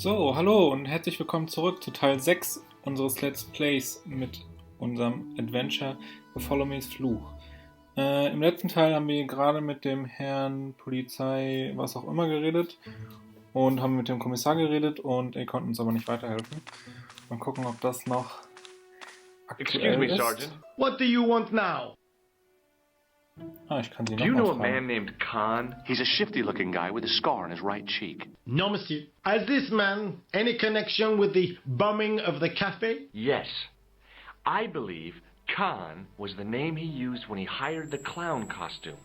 So, hallo und herzlich willkommen zurück zu Teil 6 unseres Let's Plays mit unserem Adventure Baphomets Fluch. Im letzten Teil haben wir gerade mit dem Herrn Polizei was auch immer geredet und haben mit dem Kommissar geredet und er konnte uns aber nicht weiterhelfen. Mal gucken, ob das noch aktuell ist. Sergeant. What do you want now? Ah, ich kann sie Do you noch know mal a fragen. man named Khan? He's a shifty-looking guy with a scar on his right cheek. No, monsieur. Has this man any connection with the bombing of the cafe? Yes. I believe Khan was the name he used when he hired the clown costume.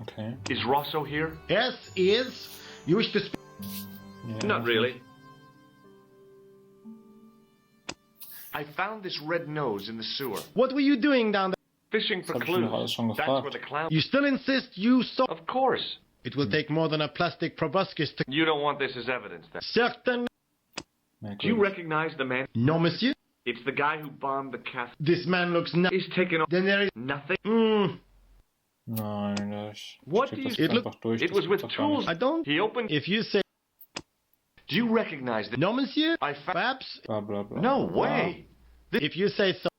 Okay. Is Rosso here? Yes, he is. You wish to speak? Ja, Not really. I found this red nose in the sewer. What were you doing down there? Fishing for Das hab ich doch clues. alles schon That's gefragt. where the clown... You still insist you saw? Of course. It will take more than a plastic proboscis to... You don't want this as evidence, then. Certain... Do you recognize the man? No, monsieur. It's the guy who bombed the cafe. This man looks no... He's taken off Then there is... nothing. Nein, das What steht do das you... jetzt einfach durch. It das was with gibt's doch gar tools. nicht. I don't... He opened... If you say... Do you recognize the... No, monsieur. I found... Perhaps... Bla, bla, bla, No bla. way. If you say so...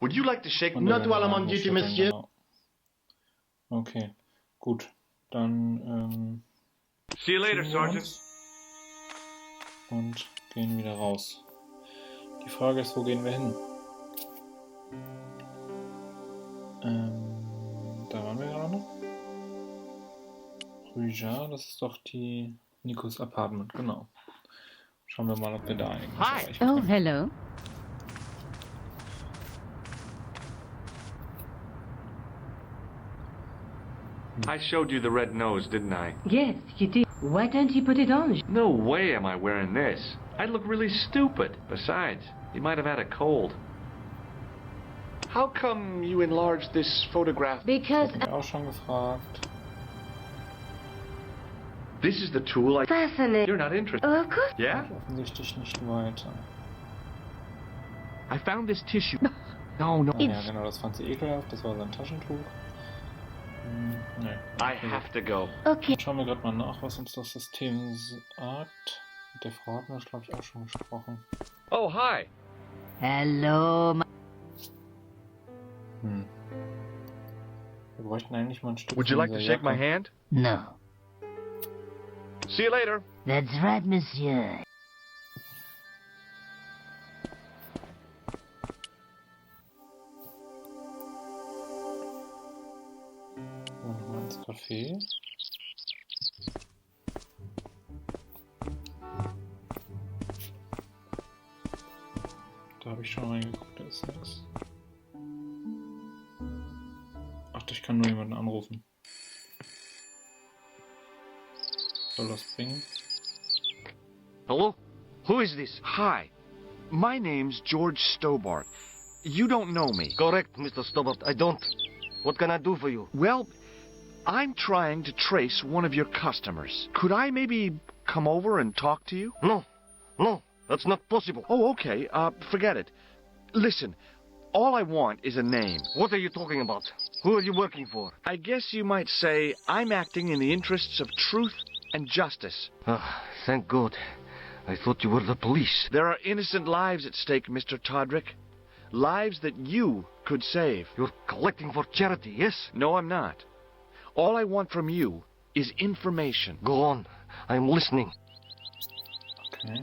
Would you like to shake... Und Not der while I'm Name on duty, steht dann monsieur. genau. Okay, gut. Dann See you later, ziehen wir Sergeant. uns und gehen wieder raus. Die Frage ist, wo gehen wir hin? Da waren wir gerade. Rüja, das ist doch die Nikos Apartment, genau. Schauen wir mal, ob wir da eigentlich erreichen Oh, können. hello. I showed you the red nose, didn't I? Yes, you did. Why don't you put it on? No way am I wearing this. I'd look really stupid. Besides, he might have had a cold. How come you enlarged this photograph? Because Hab ich auch schon gefragt. This is the tool I... fascinating. You're not interested. Of course. Yeah? Offensichtlich nicht weiter. I found this tissue. No, no. Ah, ja, genau, das fand sie ekelhaft. Das war sein Taschentuch. Nee. I have to go. Okay. Schauen wir gerade mal nach, was uns das System sagt. Mit der Frau hatten wir, glaube ich, auch schon gesprochen. Oh, hi. Hello. Wir bräuchten eigentlich mal ein Stück Would you von like to dieser shake my Jacke. hand? No. See you later. That's right, monsieur. So, nochmal ins Café. Da habe ich schon reingeguckt, da ist nichts. Ach, ich kann nur jemanden anrufen. Soll das bringen? Hello? Who is this? Hi. My name's George Stobart. You don't know me. Correct, Mr. Stobart. I don't. What can I do for you? Well, I'm trying to trace one of your customers. Could I maybe come over and talk to you? No. No, that's not possible. Oh, okay. Forget it. Listen, all I want is a name. What are you talking about? Who are you working for? I guess you might say I'm acting in the interests of truth and justice. Ah, thank God. I thought you were the police. There are innocent lives at stake, Mr. Todrick. Lives that you could save. You're collecting for charity, yes? No, I'm not. All I want from you is information. Go on. I'm listening. Okay.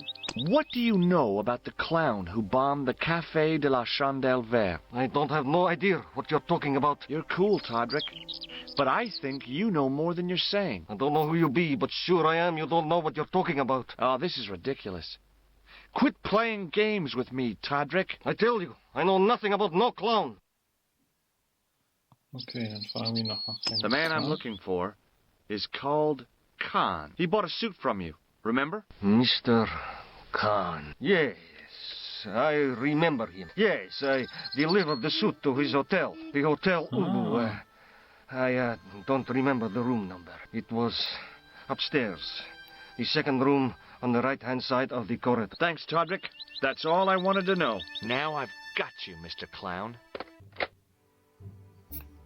What do you know about the clown who bombed the Café de la Chandelle Verte? I don't have no idea what you're talking about. You're cool, Todrick. But I think you know more than you're saying. I don't know who you be, but sure I am you don't know what you're talking about. Oh, this is ridiculous. Quit playing games with me, Todrick. I tell you, I know nothing about no clown. Okay, dann fragen wir noch nach dem The man I'm Staat. looking for is called Khan. He bought a suit from you, remember? Mr. Khan. Yes, I remember him. Yes, I delivered the suit to his hotel. The Hotel Ubu. I don't remember the room number. It was upstairs. The second room on the right-hand side of the corridor. Thanks, Todrick. That's all I wanted to know. Now I've got you, Mr. Clown.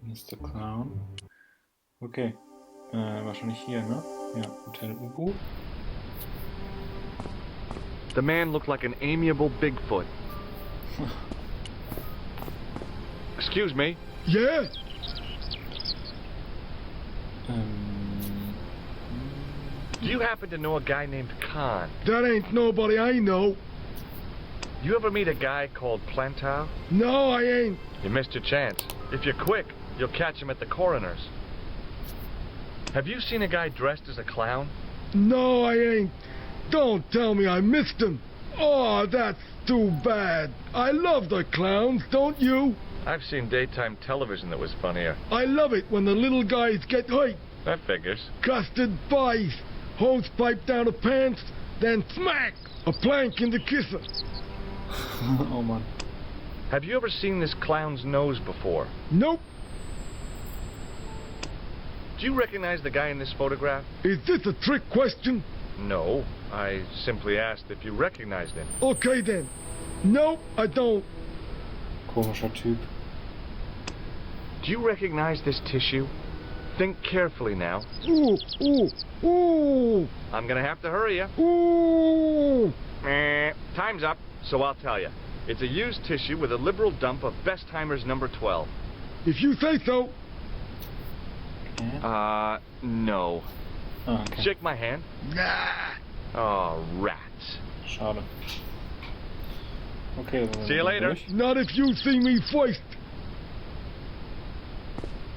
Mr. Clown. Okay. Wahrscheinlich hier, ne? Ja, Hotel Ubu. The man looked like an amiable Bigfoot. Excuse me. Yeah? Do you happen to know a guy named Khan? That ain't nobody I know. You ever meet a guy called Plantar? No, I ain't. You missed your chance. If you're quick, you'll catch him at the coroner's. Have you seen a guy dressed as a clown? No, I ain't. Don't tell me I missed him. Oh, that's too bad. I love the clowns, don't you? I've seen daytime television that was funnier. I love it when the little guys get hurt. That figures. Custard pies, hose pipe down the pants, then smack, a plank in the kisser. Oh man. Have you ever seen this clown's nose before? Nope. Do you recognize the guy in this photograph? Is this a trick question? No. I simply asked if you recognized him. Okay then. Nope, I don't. Komischer Typ. Do you recognize this tissue? Think carefully now. Ooh, ooh, ooh, I'm gonna have to hurry you. ooh. Time's up, so I'll tell you. It's a used tissue with a liberal dump of Bestheimer's number 12. If you say so. No. Ah, okay. Shake my hand. Nah. Oh, rats. Schade. Okay, dann sind See you wir later. durch. Not if you see me first.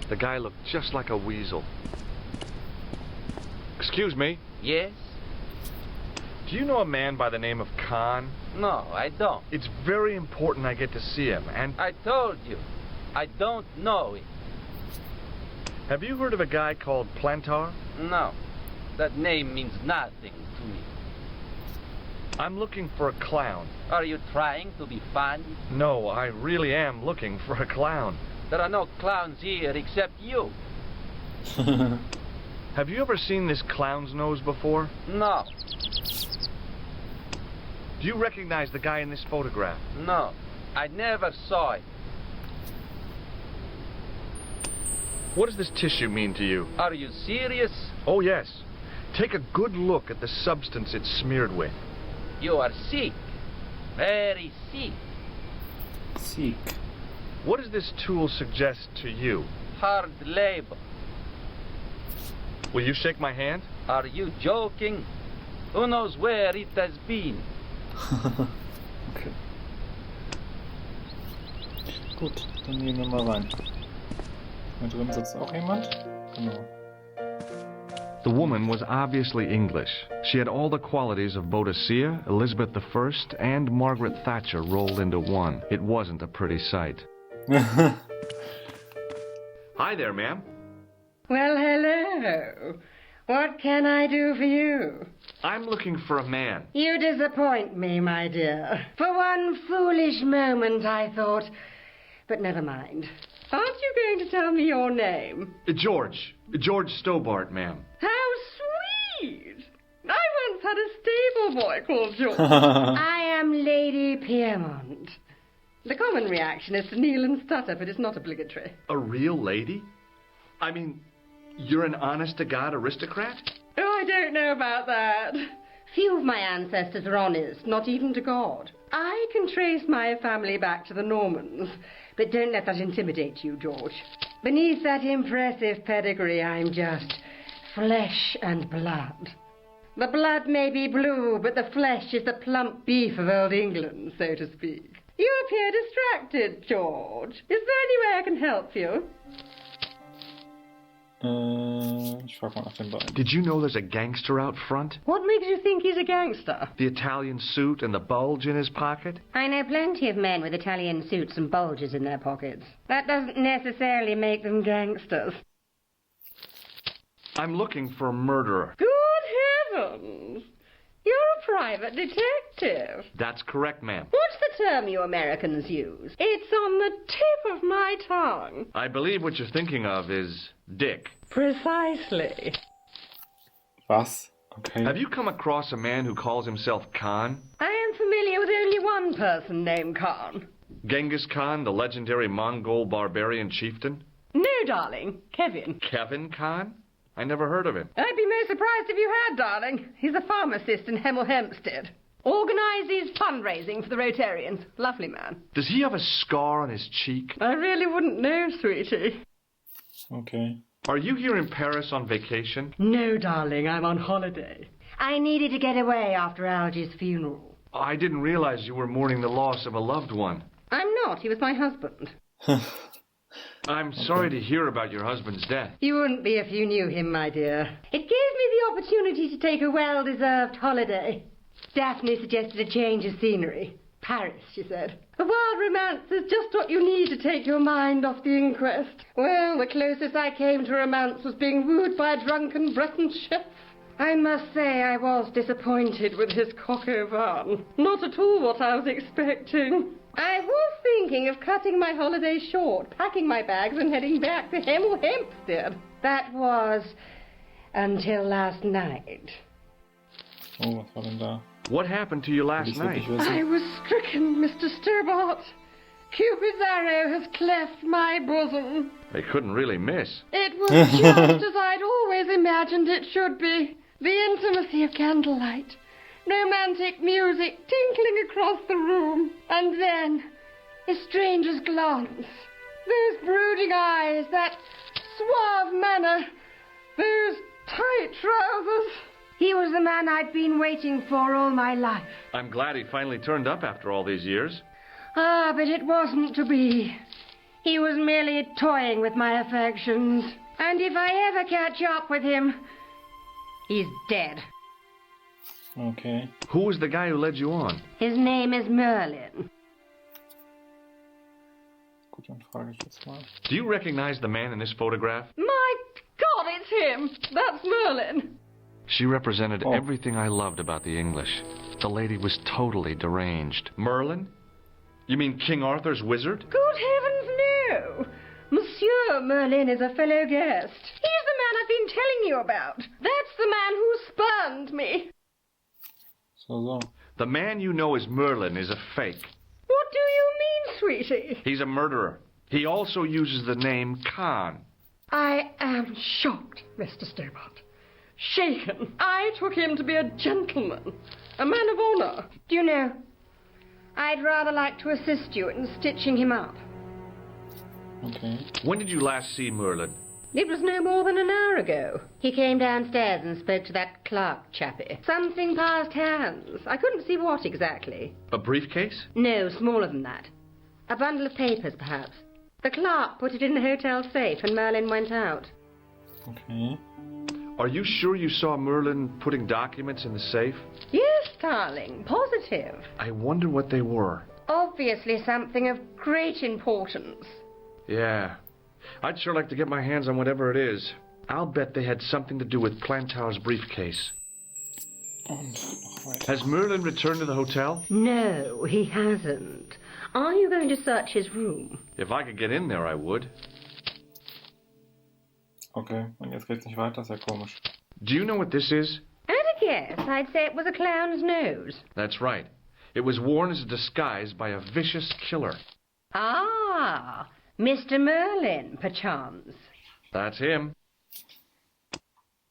The guy looked just like a weasel. Excuse me. Yes? Do you know a man by the name of Khan? No, I don't. It's very important I get to see him, and I told you, I don't know it. have you heard of a guy called Plantar? No, that name means nothing to me. I'm looking for a clown. Are you trying to be funny? No, I really am looking for a clown. There are no clowns here except you. Have you ever seen this clown's nose before? No, Do you recognize the guy in this photograph? no, I never saw it. What does this tissue mean to you? Are you serious? Oh, yes. Take a good look at the substance it's smeared with. You are sick. Very sick. Sieg. What does this tool suggest to you? Hard labor. Will you shake my hand? Are you joking? Who knows where it has been? Okay. Gut, dann gehen wir mal rein. Da drin sitzt auch jemand. Genau. The woman was obviously English. She had all the qualities of Boadicea, Elizabeth I, and Margaret Thatcher rolled into one. It wasn't a pretty sight. Hi there, ma'am. Well, hello. What can I do for you? I'm looking for a man. You disappoint me, my dear. For one foolish moment I thought... But never mind. Aren't you going to tell me your name? George Stobart, ma'am. How sweet! I once had a stable boy called George. I am Lady Piermont. The common reaction is to kneel and stutter, but it's not obligatory. A real lady? I mean, you're an honest-to-God aristocrat? Oh, I don't know about that. Few of my ancestors are honest, not even to God. I can trace my family back to the Normans, but don't let that intimidate you, George. Beneath that impressive pedigree, I'm just flesh and blood. The blood may be blue, but the flesh is the plump beef of old England, so to speak. You appear distracted, George. Is there any way I can help you? Ich frage mal nach dem Bein. Did you know there's a gangster out front? What makes you think he's a gangster? The Italian suit and the bulge in his pocket? I know plenty of men with Italian suits and bulges in their pockets. That doesn't necessarily make them gangsters. I'm looking for a murderer. Good heavens! You're a private detective. That's correct, ma'am. What's the term you Americans use? It's on the tip of my tongue. I believe what you're thinking of is Dick. Precisely. Was? Okay. Have you come across a man who calls himself Khan? I am familiar with only one person named Khan. Genghis Khan, the legendary Mongol barbarian chieftain? No, darling. Kevin. Kevin Khan? I never heard of him. I'd be most surprised if you had, darling. He's a pharmacist in Hemel Hempstead. Organises fundraising for the Rotarians. Lovely man. Does he have a scar on his cheek? I really wouldn't know, sweetie. Okay. Are you here in Paris on vacation? No, darling, I'm on holiday. I needed to get away after Algy's funeral. I didn't realize you were mourning the loss of a loved one. I'm not. He was my husband. I'm sorry to hear about your husband's death. You wouldn't be if you knew him, my dear. It gave me the opportunity to take a well-deserved holiday. Daphne suggested a change of scenery. Paris, she said. A wild romance is just what you need to take your mind off the inquest. Well, the closest I came to romance was being wooed by a drunken Breton chef. I must say I was disappointed with his coq au vin. Not at all what I was expecting. I was thinking of cutting my holiday short, packing my bags and heading back to Hemel Hempstead. That was until last night. Oh, was war denn da? What happened to you last night? I was stricken, Mr. Stobart. Cupid's arrow has cleft my bosom. They couldn't really miss. It was just as I'd always imagined it should be. The intimacy of candlelight. Romantic music tinkling across the room. And then, a stranger's glance. Those brooding eyes, that suave manner, those tight trousers. He was the man I'd been waiting for all my life. I'm glad he finally turned up after all these years. Ah, but it wasn't to be. He was merely toying with my affections. And if I ever catch up with him, he's dead. Okay. Who was the guy who led you on? His name is Merlin. Gut, dann frage ich jetzt mal. Do you recognize the man in this photograph? My God, it's him. That's Merlin. She represented everything I loved about the English. The lady was totally deranged. Merlin? You mean King Arthur's wizard? Good heavens, no. Monsieur Merlin is a fellow guest. He's the man I've been telling you about. That's the man who spurned me. So. The man you know as Merlin is a fake. What do you mean, sweetie? He's a murderer. He also uses the name Khan. I am shocked, Mr. Stobart. Shaken. I took him to be a gentleman, a man of honor. Do you know, I'd rather like to assist you in stitching him up. Okay. When did you last see Merlin? It was no more than an hour ago. He came downstairs and spoke to that clerk chappie. Something passed hands. I couldn't see what exactly. A briefcase? No, smaller than that. A bundle of papers, perhaps. The clerk put it in the hotel safe and Merlin went out. Okay. Are you sure you saw Merlin putting documents in the safe? Yes, darling. Positive. I wonder what they were. Obviously something of great importance. Yeah. I'd sure like to get my hands on whatever it is. I'll bet they had something to do with Plantow's briefcase. Und noch weiter. Has Merlin returned to the hotel? No, he hasn't. Are you going to search his room? If I could get in there, I would. Okay, und jetzt geht's nicht weiter, ist ja komisch. Do you know what this is? At a guess, I'd say it was a clown's nose. That's right. It was worn as a disguise by a vicious killer. Ah, Mr. Merlin, perchance. That's him.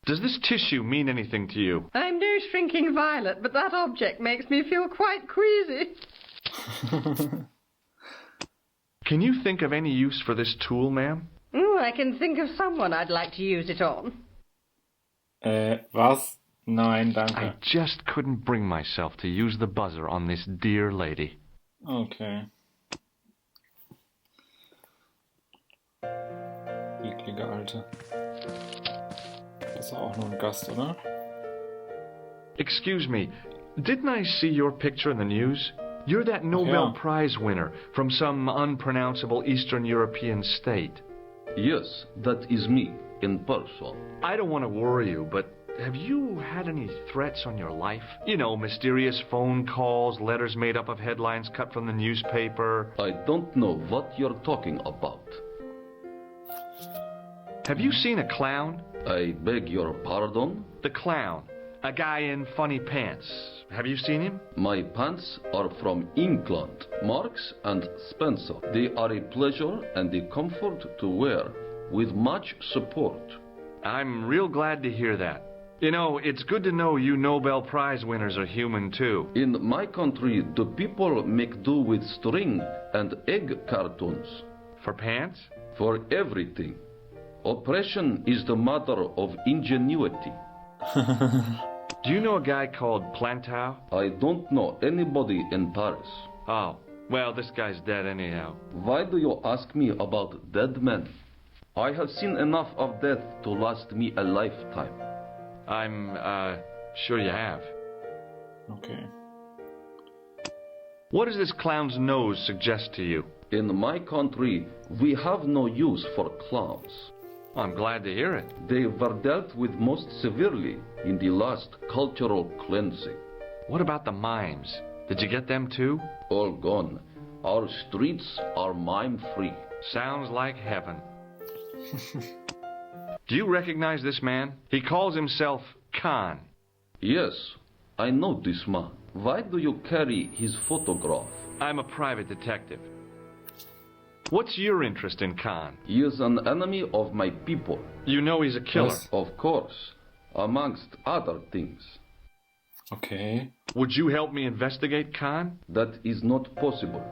Does this tissue mean anything to you? I'm no shrinking violet, but that object makes me feel quite queasy. Can you think of any use for this tool, ma'am? I can think of someone I'd like to use it on. Was? Nein, danke. I just couldn't bring myself to use the buzzer on this dear lady. Okay. Eklige Alte. Das ist auch nur ein Gast, oder? Excuse me, didn't I see your picture in the news? You're that Nobel Prize winner from some unpronounceable Eastern European state. Yes, that is me, in person. I don't want to worry you, but have you had any threats on your life? You know, mysterious phone calls, letters made up of headlines cut from the newspaper. I don't know what you're talking about. Have you seen a clown? I beg your pardon? The clown. A guy in funny pants. Have you seen him? My pants are from England, Marks and Spencer. They are a pleasure and a comfort to wear, with much support. I'm real glad to hear that. You know, it's good to know you Nobel Prize winners are human too. In my country, the people make do with string and egg cartoons. For pants? For everything. Oppression is the mother of ingenuity. Do you know a guy called Plantow? I don't know anybody in Paris. Oh, well, this guy's dead anyhow. Why do you ask me about dead men? I have seen enough of death to last me a lifetime. I'm, sure you have. Okay. What does this clown's nose suggest to you? In my country, we have no use for clowns. I'm glad to hear it. They were dealt with most severely in the last cultural cleansing. What about the mimes? Did you get them too? All gone. Our streets are mime-free. Sounds like heaven. Do you recognize this man? He calls himself Khan. Yes, I know this man. Why do you carry his photograph? I'm a private detective. What's your interest in Khan? He is an enemy of my people. You know he's a killer. Yes. Of course, amongst other things. Okay. Would you help me investigate Khan? That is not possible.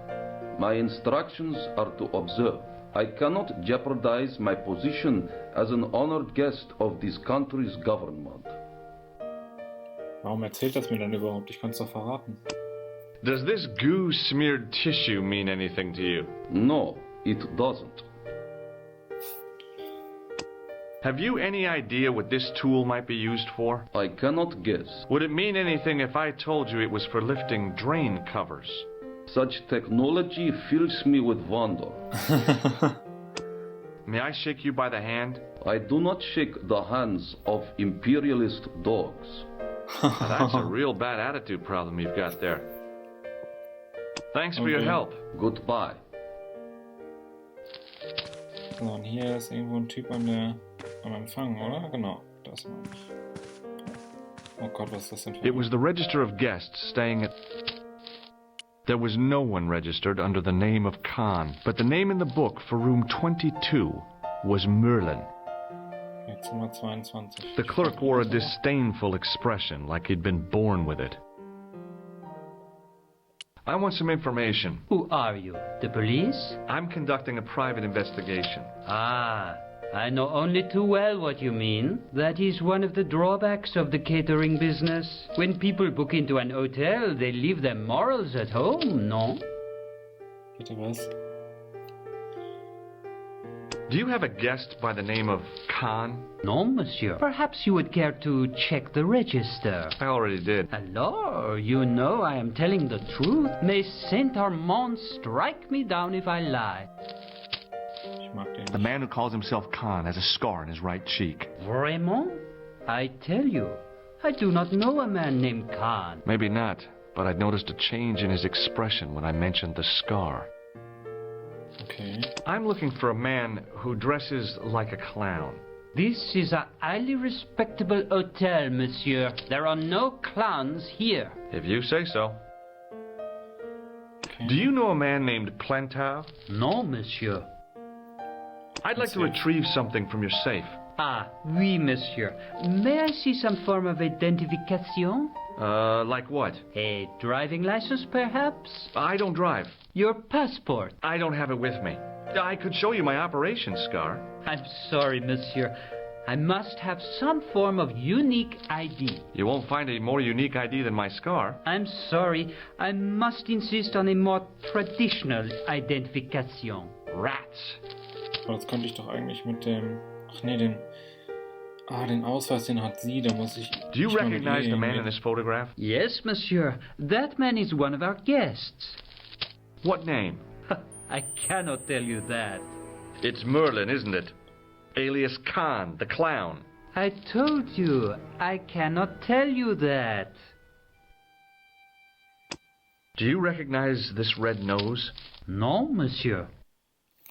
My instructions are to observe. I cannot jeopardize my position as an honored guest of this country's government. Warum erzählt das mir dann überhaupt? Ich kann es doch verraten. Does this goo-smeared tissue mean anything to you? No, it doesn't. Have you any idea what this tool might be used for? I cannot guess. Would it mean anything if I told you it was for lifting drain covers? Such technology fills me with wonder. May I shake you by the hand? I do not shake the hands of imperialist dogs. That's a real bad attitude problem you've got there. Thanks for your help. Goodbye. So, und hier ist irgendwo ein Typ am Empfang, oder? Genau, das meine ich. Oh Gott, was ist das denn für It was the register of guests staying at... There was no one registered under the name of Khan, but the name in the book for room 22 was Merlin. Okay, Zimmer 22. The clerk wore a disdainful expression, like he'd been born with it. I want some information. Who are you? The police? I'm conducting a private investigation. Ah, I know only too well what you mean. That is one of the drawbacks of the catering business. When people book into an hotel, they leave their morals at home, no? Bitte was? Do you have a guest by the name of Khan? No, monsieur. Perhaps you would care to check the register. I already did. Alors, you know I am telling the truth. May Saint Armand strike me down if I lie. Ich mag den The man who calls himself Khan has a scar on his right cheek. Vraiment? I tell you, I do not know a man named Khan. Maybe not, but I'd noticed a change in his expression when I mentioned the scar. Okay. I'm looking for a man who dresses like a clown. This is a highly respectable hotel, monsieur. There are no clowns here. If you say so. Okay. Do you know a man named Plantow? No, monsieur. I'd like to retrieve something from your safe. Ah, oui, monsieur. May I see some form of identification? Like what? A driving license, perhaps? I don't drive. Your passport? I don't have it with me. I could show you my operation scar. I'm sorry, monsieur. I must have some form of unique ID. You won't find a more unique ID than my scar. I'm sorry. I must insist on a more traditional identification. Rats. Aber das könnte ich doch eigentlich mit dem... Ach nee, den Ausweis, den hat sie, da muss ich... Do you recognize the man in this photograph? Yes, monsieur. That man is one of our guests. What name? I cannot tell you that. It's Merlin, isn't it? Alias Khan, the clown. I told you, I cannot tell you that. Do you recognize this red nose? No, monsieur.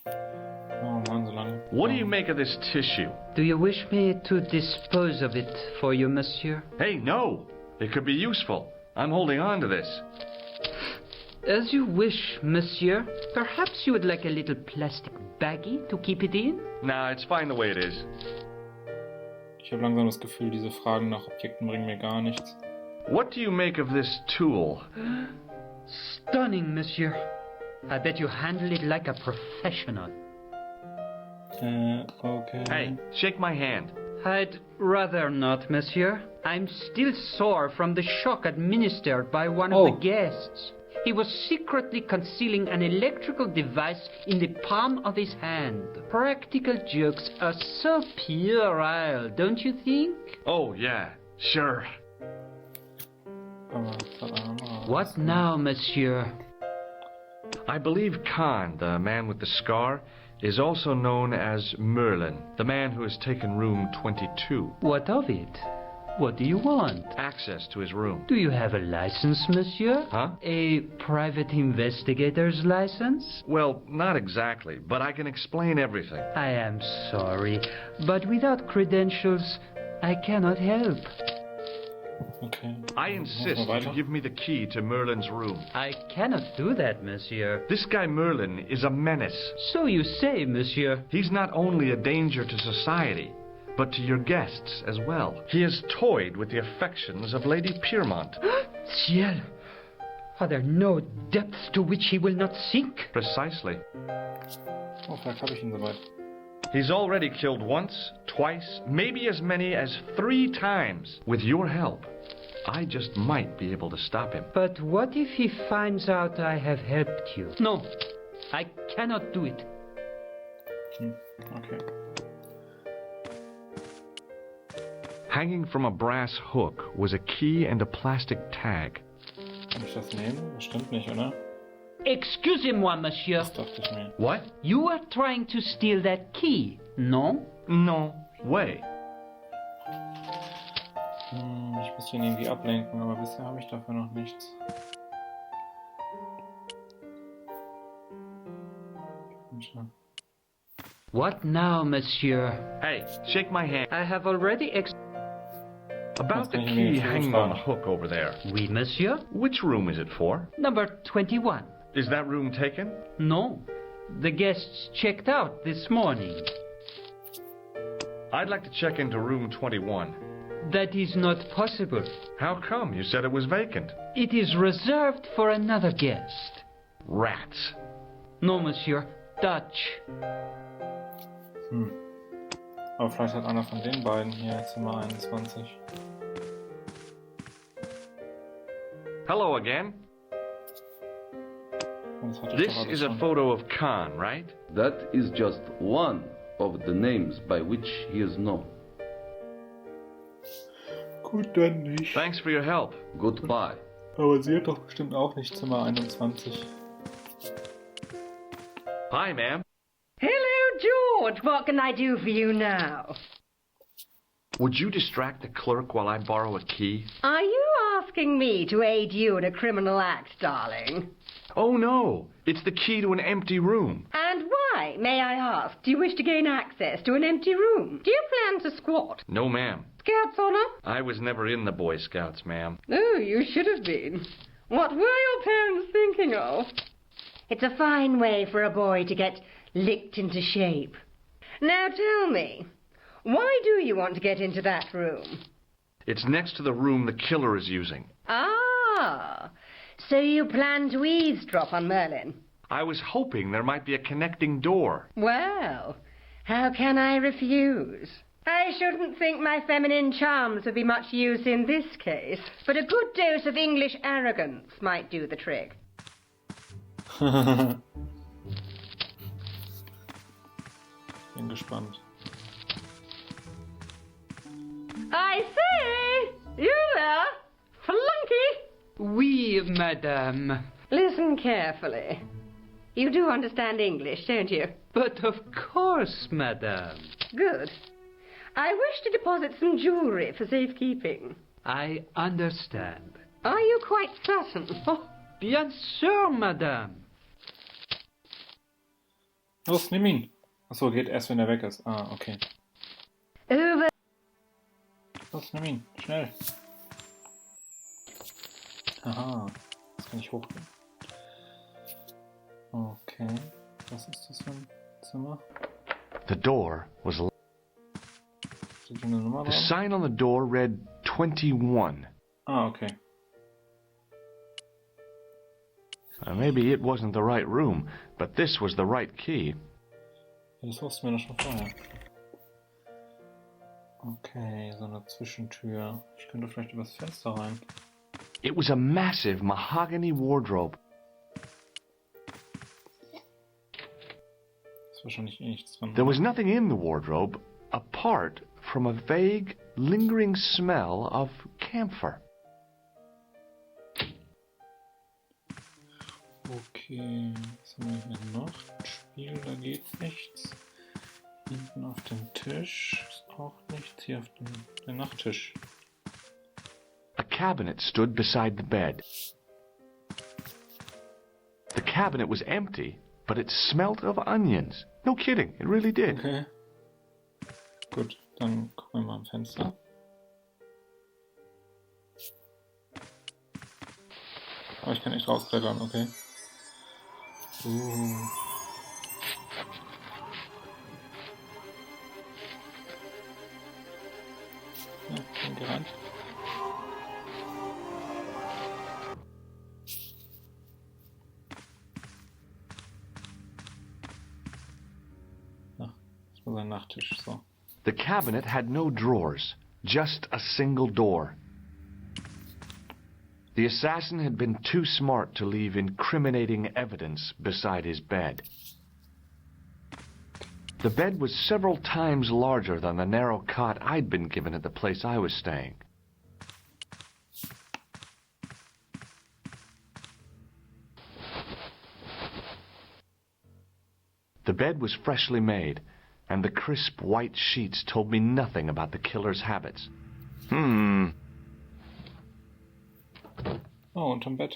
Oh Mann, so lange. What do you make of this tissue? Do you wish me to dispose of it for you, monsieur? Hey, no! It could be useful. I'm holding on to this. As you wish, monsieur. Perhaps you would like a little plastic baggie to keep it in? Nah, it's fine the way it is. Ich habe langsam das Gefühl, diese Fragen nach Objekten bringen mir gar nichts. What do you make of this tool? Stunning, monsieur. I bet you handle it like a professional. Okay. Hey, shake my hand. I'd rather not, monsieur. I'm still sore from the shock administered by one of the guests. He was secretly concealing an electrical device in the palm of his hand. Practical jokes are so puerile, don't you think? Oh, yeah, sure. What now, monsieur? I believe Khan, the man with the scar, is also known as Merlin, the man who has taken room 22. What of it? What do you want? Access to his room. Do you have a license, monsieur? Huh? A private investigator's license? Well, not exactly, but I can explain everything. I am sorry, but without credentials, I cannot help. Okay. I insist to give me the key to Merlin's room. I cannot do that, monsieur. This guy Merlin is a menace. So you say, monsieur. He's not only a danger to society, but to your guests as well. He has toyed with the affections of Lady Piermont. Ciel! Are there no depths to which he will not sink? Precisely. Oh, vielleicht habe ich ihn soweit. He's already killed once, twice, maybe as many as 3 times. With your help, I just might be able to stop him. But what if he finds out I have helped you? No, I cannot do it. Okay. Hanging from a brass hook was a key and a plastic tag. Kann ich das nehmen? Das stimmt nicht, oder? Excusez-moi, monsieur. Das dachte ich mir. What? You were trying to steal that key, no? No way. Ich muss ihn irgendwie ablenken, aber bisher habe ich dafür noch nichts. What now, monsieur? Hey, shake my hand. I have already About the key hanging on the hook over there. Oui, monsieur. Which room is it for? Number 21. Is that room taken? No. The guests checked out this morning. I'd like to check into room 21. That is not possible. How come? You said it was vacant. It is reserved for another guest. Rats. No, monsieur. Dutch. Aber vielleicht hat einer von den beiden hier Zimmer 21. Hello again. This is a photo of Khan, right? That is just one of the names by which he is known. Gut, dann nicht. Thanks for your help. Goodbye. Aber sie hat doch bestimmt auch nicht Zimmer 21. Hi, ma'am. Hello, George. What can I do for you now? Would you distract the clerk while I borrow a key? Are you asking me to aid you in a criminal act, darling? Oh, no. It's the key to an empty room. And why, may I ask? Do you wish to gain access to an empty room? Do you plan to squat? No, ma'am. Scouts honor? I was never in the Boy Scouts, ma'am. Oh, you should have been. What were your parents thinking of? It's a fine way for a boy to get licked into shape. Now tell me, why do you want to get into that room? It's next to the room the killer is using. Ah, so you plan to eavesdrop on Merlin? I was hoping there might be a connecting door. Well, how can I refuse? I shouldn't think my feminine charms would be much use in this case, but a good dose of English arrogance might do the trick. Bin gespannt. I say! You there? Flunky! Oui, madame. Listen carefully. You do understand English, don't you? But of course, madame. Good. I wish to deposit some jewellery for safekeeping. I understand. Are you quite certain? Oh, bien sûr, madame. Los, nimm ihn. Achso, geht erst, wenn er weg ist. Ah, okay. Über. Los, nimm ihn. Schnell. Aha. Jetzt kann ich hochgehen. Okay. Was ist das für ein Zimmer? The door was Steht hier eine Nummer The dran? sign on the door read 21. Ah, okay. Maybe it wasn't the right room, but this was the right key. Ja, das wussten wir doch schon vorher. Okay, so eine Zwischentür. Ich könnte vielleicht übers Fenster rein. It was a massive mahogany wardrobe. Ist wahrscheinlich eh nichts drin. There was nothing in the wardrobe apart from a vague, lingering smell of camphor. Okay, was haben wir hier noch? Spiel, da geht nichts. Hinten auf dem Tisch ist auch nichts. Hier auf dem Nachttisch. A cabinet stood beside the bed. The cabinet was empty, but it smelt of onions. No kidding, it really did. Okay. Gut, dann gucken wir mal am Fenster. Aber ich kann nicht rausklettern, okay. Ja, dann geh rein. Das war sein Nachttisch, so. The cabinet had no drawers, just a single door. The assassin had been too smart to leave incriminating evidence beside his bed. The bed was several times larger than the narrow cot I'd been given at the place I was staying. The bed was freshly made, and the crisp white sheets told me nothing about the killer's habits. Oh, unterm Bett.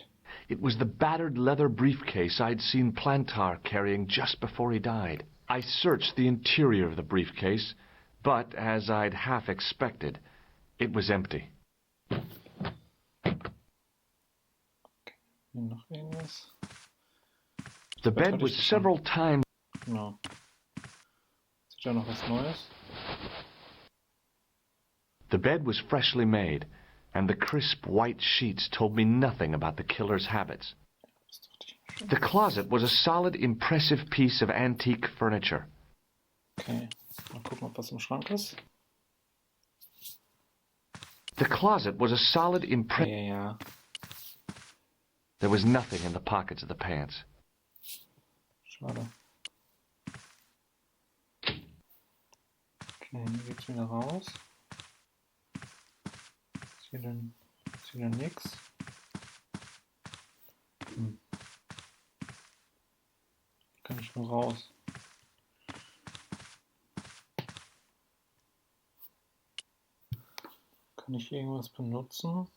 It was the battered leather briefcase I'd seen Plantar carrying just before he died. I searched the interior of the briefcase, but, as I'd half expected, it was empty. Hier noch irgendwas? The bed was several times... Genau. Ist ja noch was Neues? The bed was freshly made, and the crisp white sheets told me nothing about the killer's habits. The closet was a solid, impressive piece of antique furniture. Okay, mal gucken, ob was im Schrank ist. The closet was a solid, impressive... Ja. There was nothing in the pockets of the pants. Schade. Okay, hier geht's wieder raus. Ist hier denn nix? Kann ich nur raus. Kann ich irgendwas benutzen?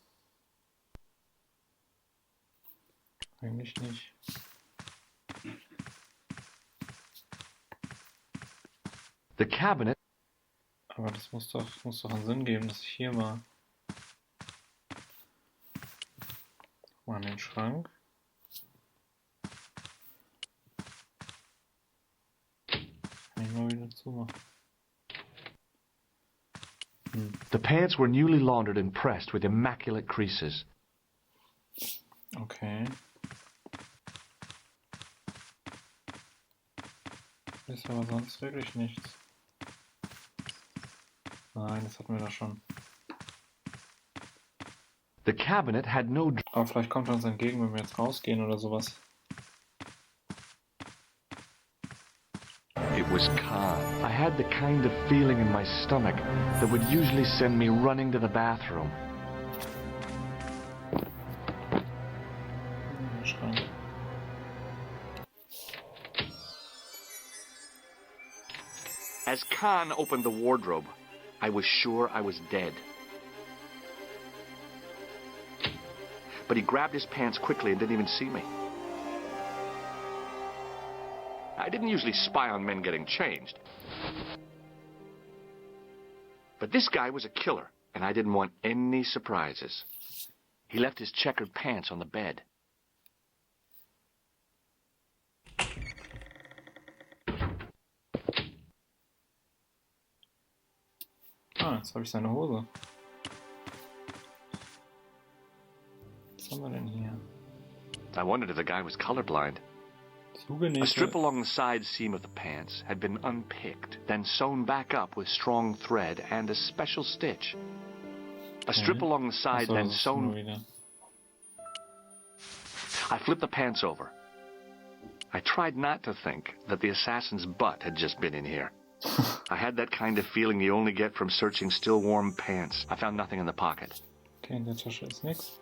Eigentlich nicht. The cabinet... Aber das muss doch einen Sinn geben, dass ich hier war. Mal in den Schrank. Kann ich mal wieder zumachen. The pants were newly laundered and pressed with immaculate creases. Okay. Ist aber sonst wirklich nichts. Nein, das hatten wir da schon. The cabinet had no... Aber vielleicht kommt er uns entgegen, wenn wir jetzt rausgehen oder sowas. It was Khan. I had the kind of feeling in my stomach that would usually send me running to the bathroom. Schrank. As Khan opened the wardrobe, I was sure I was dead. But he grabbed his pants quickly and didn't even see me. I didn't usually spy on men getting changed. But this guy was a killer, and I didn't want any surprises. He left his checkered pants on the bed. Ah, jetzt habe ich seine Hose. Was haben wir denn hier? I wondered if the guy was colorblind. A strip along the side seam of the pants had been unpicked, then sewn back up with strong thread and a special stitch. A strip along the side, then sewn... I flipped the pants over. I tried not to think that the assassin's butt had just been in here. I had that kind of feeling you only get from searching still warm pants. I found nothing in the pocket. Okay, in der Tasche ist nix.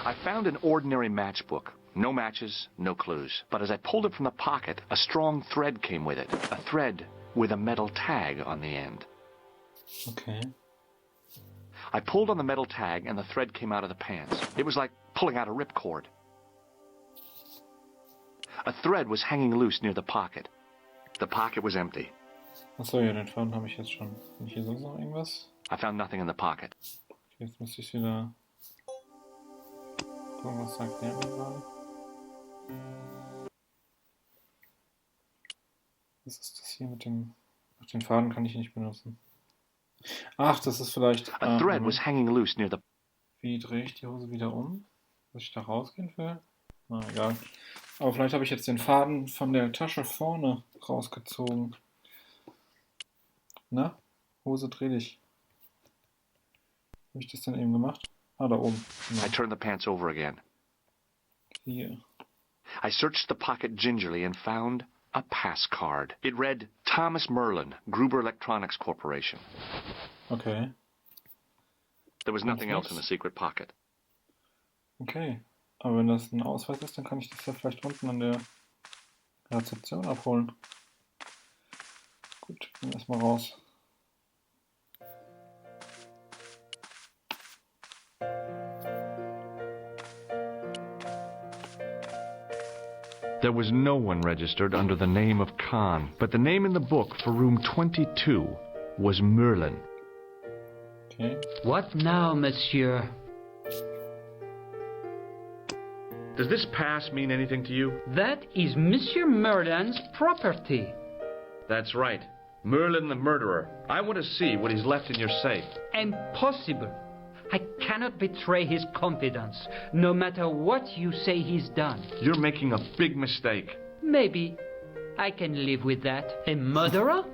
I found an ordinary matchbook. No matches, no clues. But as I pulled it from the pocket, a strong thread came with it. A thread with a metal tag on the end. Okay. I pulled on the metal tag and the thread came out of the pants. It was like pulling out a ripcord. A thread was hanging loose near the pocket. The pocket was empty. Achso, ja, den Faden habe ich jetzt schon. Und hier sonst noch irgendwas? I found nothing in the pocket. Okay, jetzt müsste ich wieder gucken, was sagt der mir gerade? Was ist das hier mit dem... Ach, den Faden kann ich nicht benutzen. Ach, das ist vielleicht... A thread was hanging loose near the... Wie drehe ich die Hose wieder um? Dass ich da rausgehen will? Na, egal. Aber vielleicht habe ich jetzt den Faden von der Tasche vorne rausgezogen. Na? Hose, dreh dich. Habe ich das denn eben gemacht? Ah, da oben. Genau. I turned the pants over again. Hier. I searched the pocket gingerly and found a pass card. It read, Thomas Merlin, Gruber Electronics Corporation. Okay. There was nothing else in the secret pocket. Okay. Aber wenn das ein Ausweis ist, dann kann ich das ja vielleicht unten an der Rezeption abholen. Gut, gehen wir erstmal raus. There was no one registered under the name of Khan, but the name in the book for room 22 was Merlin. Okay. What now, monsieur? Does this pass mean anything to you? That is Monsieur Merlin's property. That's right. Merlin the murderer. I want to see what he's left in your safe. Impossible. I cannot betray his confidence, no matter what you say he's done. You're making a big mistake. Maybe. I can live with that. A murderer?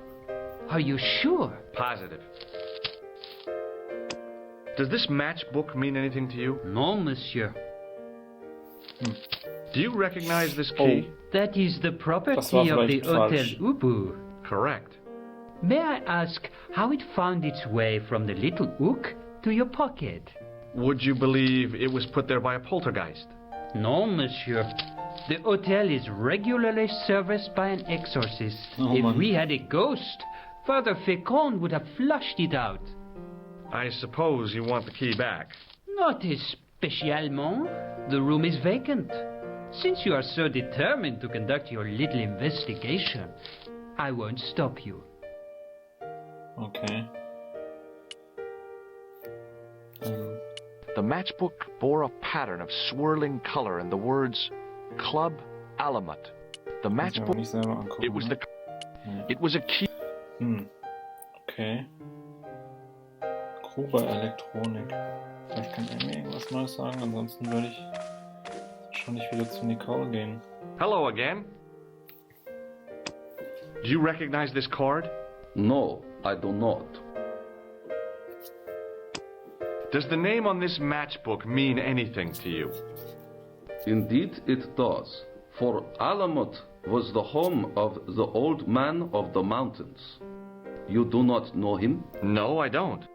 Are you sure? Positive. Does this matchbook mean anything to you? No, monsieur. Do you recognize this key? That is the property of the Hotel Über. Correct. May I ask how it found its way from the little hook to your pocket? Would you believe it was put there by a poltergeist? No, monsieur. The hotel is regularly serviced by an exorcist. If we had a ghost, Father Fécond would have flushed it out. I suppose you want the key back. Not spécialement. The room is vacant. Since you are so determined to conduct your little investigation, I won't stop you. Okay. The matchbook bore a pattern of swirling color and the words Club Alamat. The matchbook, it was it was a key. Okay. Gruber Elektronik. Vielleicht kann er mir irgendwas Neues sagen, ansonsten würde ich wahrscheinlich wieder zu Nicole gehen. Hello again. Do you recognize this card? No, I do not. Does the name on this matchbook mean anything to you? Indeed it does, for Alamut was the home of the old man of the mountains. You do not know him? No, I don't.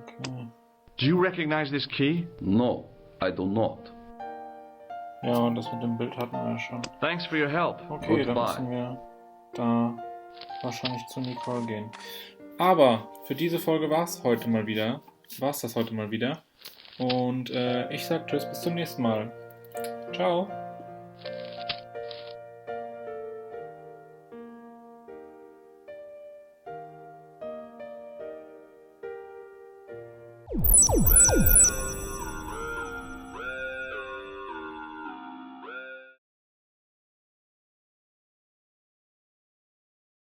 Okay. Do you recognize this key? No, I do not. Ja, und das mit dem Bild hatten wir ja schon. Thanks for your help. Okay, dann müssen wir da wahrscheinlich zu Nicole gehen. Aber für diese Folge war es das heute mal wieder. Und ich sag tschüss, bis zum nächsten Mal. Ciao.